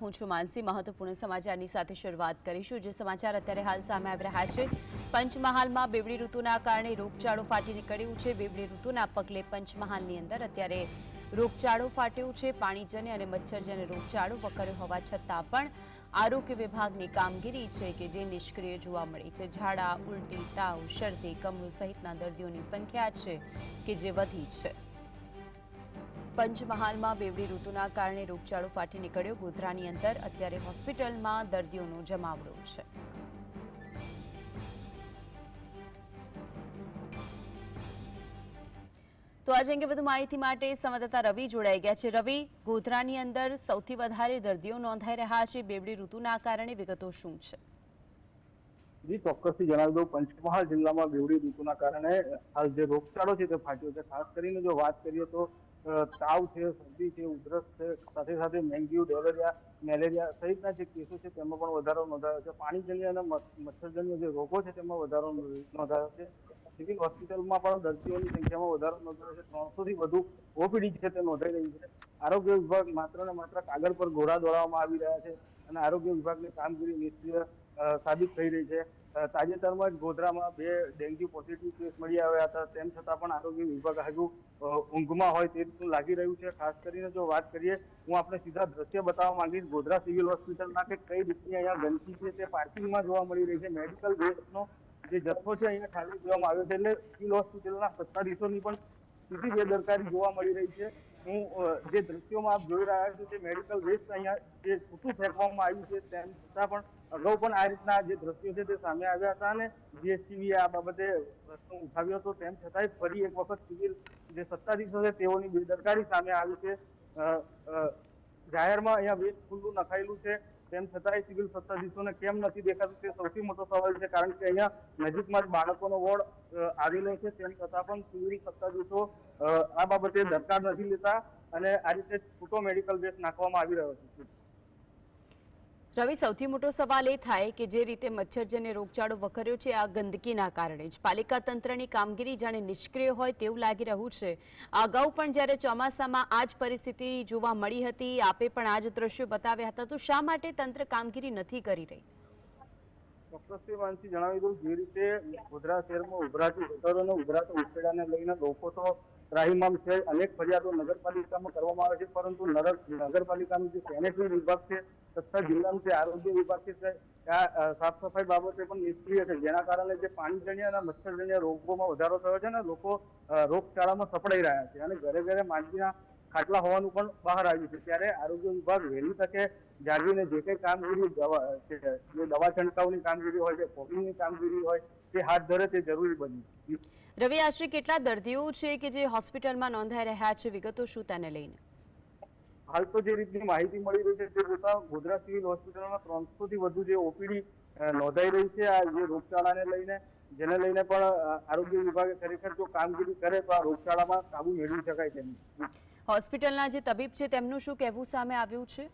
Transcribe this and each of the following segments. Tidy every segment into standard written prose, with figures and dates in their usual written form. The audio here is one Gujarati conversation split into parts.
હું છું માનસી. મહત્વપૂર્ણ સમાચારની સાથે શરૂઆત કરીશું. જે સમાચાર અત્યારે હાલ સામે આવી રહ્યા છે. પંચમહાલમાં બેવડી ઋતુના કારણે રોગચાળો ફાટી નીકળ્યું છે. બેવડી ઋતુના પગલે પંચમહાલની અંદર અત્યારે રોગચાળો ફાટ્યો છે. પાણીજન્ય અને મચ્છરજન્ય રોગચાળો વકર્યો હોવા છતાં પણ આરોગ્ય વિભાગની કામગીરી છે કે જે નિષ્ક્રિય જોવા મળી છે. ઝાડા, ઉલટી, તાવ, શરદી, કમળું સહિતના દર્દીઓની સંખ્યા છે કે જે વધી છે. પંચમહાલમાં બેવડી ઋતુના કારણે રોગચાળો ફાટી નીકળ્યો. ગોધરાની અંદર અત્યારે હોસ્પિટલમાં દર્દીઓનો જમાવડો છે. તો આજે અંગે વધુ માહિતી માટે સંવાદદાતા રવિ જોડાઈ ગયા છે. રવિ, ગોધરાની અંદર સૌથી વધારે દર્દીઓ નોંધાઈ રહ્યા છે બેવડી ઋતુના કારણે. વિગતો શું છે? જી, ચોક્કસથી જણાવી દઉં. પંચમહાલ જિલ્લામાં બેવડી ઋતુના કારણે હાલ જે રોગચાળો છે તે ફાટ્યો છે. ખાસ કરીને જો વાત કરીએ તો તાવ છે, શરદી છે, ઉધરસ છે, સાથે સાથે ડેન્ગ્યુ, મેલેરિયા સહિતના જે કેસો છે તેમાં પણ વધારો નોંધાયો છે. પાણીજન્ય અને મચ્છરજન્ય જે રોગો છે તેમાં વધારો નોંધાયો છે. સિવિલ હોસ્પિટલમાં પણ દર્દીઓની સંખ્યામાં વધારો નોંધાયો છે. 300 થી વધુ ઓપીડી છે તે નોંધાઈ રહી છે. આરોગ્ય વિભાગ માત્ર ને માત્ર કાગળ પર ઘોડા દોડાવવામાં આવી રહ્યા છે અને આરોગ્ય વિભાગની કામગીરી નિષ્ક્રિય સાબિત થઈ રહી છે. તાજેતરમાં જ ગોધરામાં 2 ડેન્ગ્યુ પોઝિટિવ કેસ મળી આવ્યા હતા. તેમ છતાં પણ આરોગ્ય વિભાગ હજુ ઊંઘમાં હોય તે રીતનું લાગી રહ્યું છે. ખાસ કરીને જો વાત કરીએ, હું આપણે સીધા દ્રશ્ય બતાવવા માંગીશ ગોધરા સિવિલ હોસ્પિટલના કે કઈ રીતની અહીંયા ગંદકી છે તે પાર્કિંગમાં જોવા મળી રહી છે. મેડિકલ વેસ્ટનો જે જથ્થો છે અહીંયા ઠાલવી દેવામાં આવ્યો છે. એટલે સિવિલ હોસ્પિટલના સત્તાધીશોની પણ સીધી બેદરકારી જોવા મળી રહી છે. હું જે દ્રશ્યોમાં આપ જોઈ રહ્યા છો તે મેડિકલ વેસ્ટ અહીંયા જે છૂટું ફેંકવામાં આવ્યું છે, તેમ છતાં પણ અગાઉ પણ આ રીતના જે દ્રશ્યો છે તે સામે આવ્યા હતા અને જીએસટીવીએ આ બાબતે પ્રશ્ન ઉઠાવ્યો હતો. તેમ છતાંય ફરી એક વખત સિવિલ જે સત્તાધીશો છે તેઓની બેદરકારી સામે આવી છે. જાહેરમાં અહીંયા વેસ્ટ ખુલ્લું નખાયેલું છે, તેમ છતાંય સિવિલ સત્તાધીશોને કેમ નથી દેખાતું તે સૌથી મોટો સવાલ છે. કારણ કે અહીંયા નજીકમાં જ બાળકોનો વોર્ડ આવેલો છે, તેમ છતાં પણ સિવિલ સત્તાધીશો આ બાબતે દરકાર નથી લેતા અને આ રીતે છૂટો મેડિકલ વેસ્ટ નાખવામાં આવી રહ્યો છે. રવિ, સૌથી મોટો સવાલ એ થાય કે જે રીતે મચ્છરજન્ય રોગચાળો વકર્યો છે આ ગંદકીના કારણે જ. પાલિકા તંત્રની કામગીરી જાણે નિષ્ક્રિય હોય તેવું લાગી રહ્યું છે. અગાઉ પણ જ્યારે ચોમાસામાં આ જ પરિસ્થિતિ જોવા મળી હતી, આપે પણ આ જ દ્રશ્યો બતાવ્યા હતા, તો શા માટે તંત્ર કામગીરી નથી કરી રહી? ચોક્કસથી માનસી જણાવી દઉં, જે રીતે ગોધરા શહેરમાં ઉભરાતી ગટરો અને ઉભરાતા ઉછેડાને લઈને લોકો તો ત્રાહિમામ છે. અનેક ફરિયાદો નગરપાલિકામાં કરવામાં આવે છે, પરંતુ નગરપાલિકાનું જે સેનેટરી વિભાગ છે તથા જિલ્લાનું જે આરોગ્ય વિભાગ છે આ સાફ સફાઈ બાબતે પણ નિષ્ક્રિય છે. જેના કારણે જે પાણીજન્ય અને મચ્છરજન્ય રોગોમાં વધારો થયો છે ને લોકો રોગચાળામાં સપડાઈ રહ્યા છે અને ઘરે ઘરે માંદગીના ખાટલા હોવાનું પણ બહાર આવ્યું છે. ત્યારે આરોગ્ય વિભાગ વહેલી તકે જાગીને જે કંઈ કામગીરી જે દવા છંટકાવની કામગીરી હોય છે, ફોગિંગની કામગીરી હોય તે હાથ ધરે તે જરૂરી બની. રવિ, આશરે કેટલા દર્દીઓ છે કે જે હોસ્પિટલમાં નોંધાઈ રહ્યા છે? વિગતો શું તેને લઈને? હાલ તો જે રીતની માહિતી મળી રહી છે તે જોતા ગોધરા સિવિલ હોસ્પિટલમાં 300 થી વધુ જે ઓપીડી નોંધાઈ રહી છે આ જે રોગચાળાને લઈને, જેને લઈને પણ આરોગ્ય વિભાગે ખરેખર જો કામગીરી કરે તો આ રોગચાળામાં કાબુ મેળવી શકાય તેમ. હોસ્પિટલના જે તબીબ છે તેમનું શું કહેવું સામે આવ્યું છે?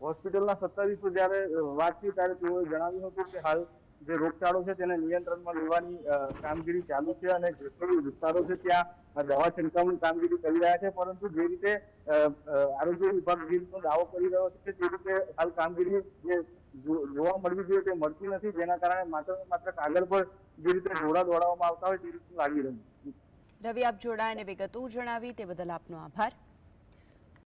હોસ્પિટલના સત્તાધીશો જ્યારે વાત થઈ ત્યારે તેઓએ જણાવ્યું હતું કે હાલ જે રોગચાળો છે તેને નિયંત્રણમાં લેવાની કામગીરી ચાલુ છે અને જે કોઈ વિસ્તારો છે ત્યાં દવા છંટકાવની કામગીરી કરી રહ્યા છે. પરંતુ જે રીતે આરોગ્ય વિભાગ જે રીતનો દાવો કરી રહ્યો છે તે રીતે હાલ કામગીરી જે જોવા મળવી જોઈએ તે મળતી નથી, જેના કારણે માત્ર કાગળ પર જે રીતે ઘોડા દોડાવવામાં આવતા હોય તે રીતનું લાગી રહ્યું છે. રવિ, આપ જોડાઈને વિગતો જણાવી તે બદલ આપનો આભાર.